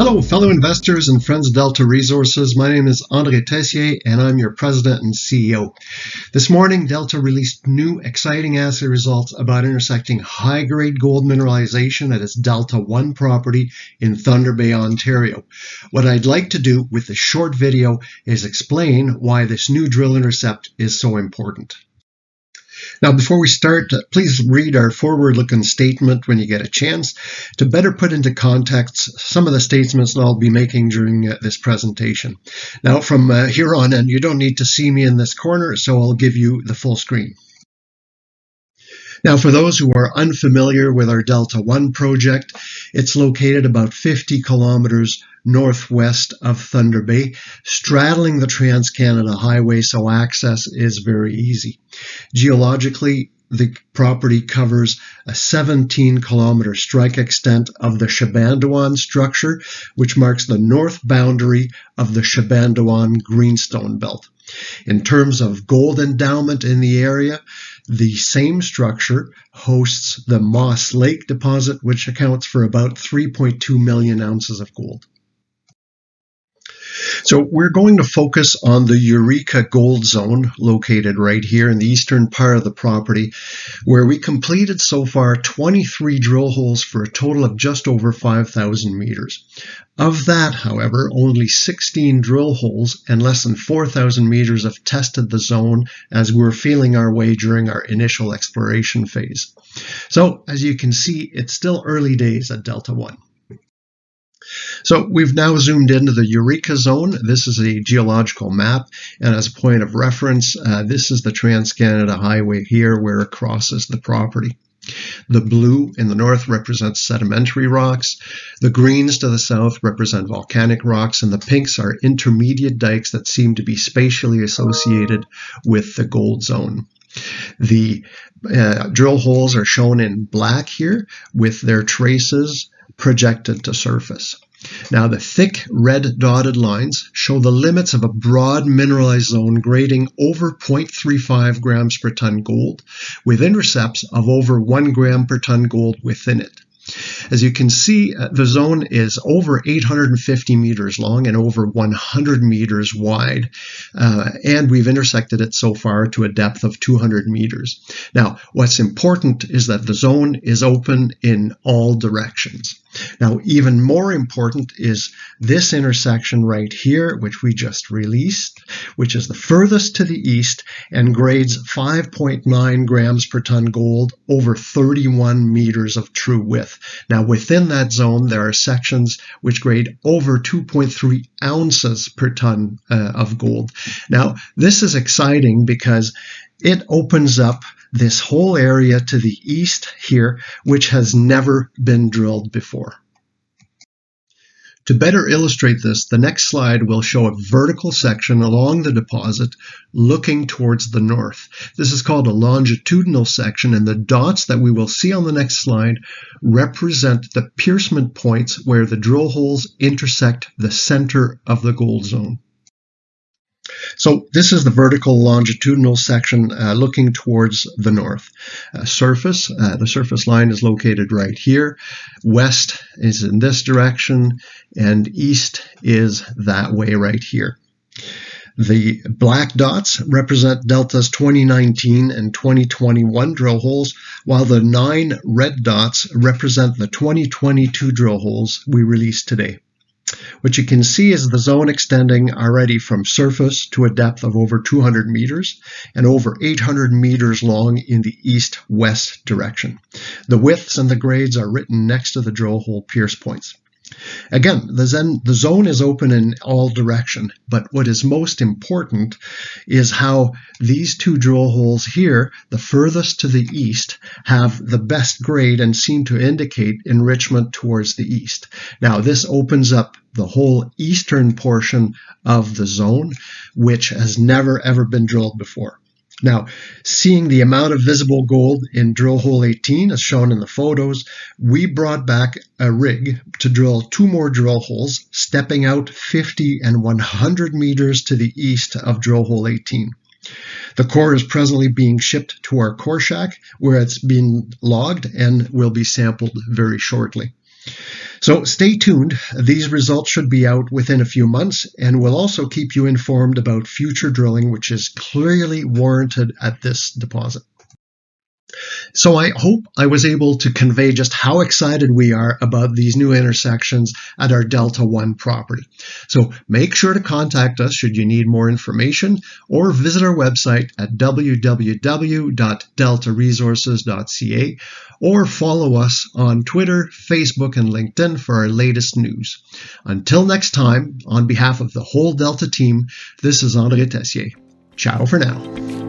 Hello, fellow investors and friends of Delta Resources. My name is Andre Tessier, and I'm your president and CEO. This morning, Delta released new exciting assay results about intersecting high-grade gold mineralization at its Delta 1 property in Thunder Bay, Ontario. What I'd like to do with this short video is explain why this new drill intercept is so important. Now, before we start, please read our forward-looking statement when you get a chance to better put into context some of the statements that I'll be making during this presentation. Now, from here on in, you don't need to see me in this corner, so I'll give you the full screen. Now, for those who are unfamiliar with our Delta 1 project, it's located about 50 kilometers northwest of Thunder Bay, straddling the Trans-Canada Highway, so access is very easy. Geologically, the property covers a 17-kilometer strike extent of the Chibougamau structure, which marks the north boundary of the Chibougamau greenstone belt. In terms of gold endowment in the area, the same structure hosts the Moss Lake deposit, which accounts for about 3.2 million ounces of gold. So we're going to focus on the Eureka Gold Zone located right here in the eastern part of the property, where we completed so far 23 drill holes for a total of just over 5,000 meters. Of that, however, only 16 drill holes and less than 4,000 meters have tested the zone as we're feeling our way during our initial exploration phase. So as you can see, it's still early days at Delta 1. So we've now zoomed into the Eureka Zone. This is a geological map, and as a point of reference, this is the Trans-Canada Highway here where it crosses the property. The blue in the north represents sedimentary rocks, the greens to the south represent volcanic rocks, and the pinks are intermediate dikes that seem to be spatially associated with the gold zone. The drill holes are shown in black here with their traces projected to surface. Now, the thick red dotted lines show the limits of a broad mineralized zone grading over 0.35 grams per ton gold, with intercepts of over 1 gram per ton gold within it. As you can see, the zone is over 850 meters long and over 100 meters wide, and we've intersected it so far to a depth of 200 meters. Now, what's important is that the zone is open in all directions. Now, even more important is this intersection right here, which we just released, which is the furthest to the east and grades 5.9 grams per ton gold over 31 meters of true width. Now, within that zone, there are sections which grade over 2.3 ounces per ton of gold. Now, this is exciting because it opens up this whole area to the east here, which has never been drilled before. To better illustrate this, the next slide will show a vertical section along the deposit looking towards the north. This is called a longitudinal section, and the dots that we will see on the next slide represent the piercement points where the drill holes intersect the center of the gold zone. So this is the vertical longitudinal section looking towards the north. The surface line is located right here. West is in this direction, and east is that way right here. The black dots represent Delta's 2019 and 2021 drill holes, while the 9 red dots represent the 2022 drill holes we released today. What you can see is the zone extending already from surface to a depth of over 200 meters and over 800 meters long in the east-west direction. The widths and the grades are written next to the drill hole pierce points. Again, the zone is open in all direction, but what is most important is how these two drill holes here, the furthest to the east, have the best grade and seem to indicate enrichment towards the east. Now, this opens up the whole eastern portion of the zone, which has never ever been drilled before. Now, seeing the amount of visible gold in drill hole 18 as shown in the photos, we brought back a rig to drill 2 more drill holes, stepping out 50 and 100 meters to the east of drill hole 18. The core is presently being shipped to our core shack, where it's been logged and will be sampled very shortly. So stay tuned. These results should be out within a few months, and we'll also keep you informed about future drilling, which is clearly warranted at this deposit. So I hope I was able to convey just how excited we are about these new intersections at our Delta 1 property. So make sure to contact us should you need more information, or visit our website at www.deltaresources.ca, or follow us on Twitter, Facebook, and LinkedIn for our latest news. Until next time, on behalf of the whole Delta team, this is André Tessier. Ciao for now.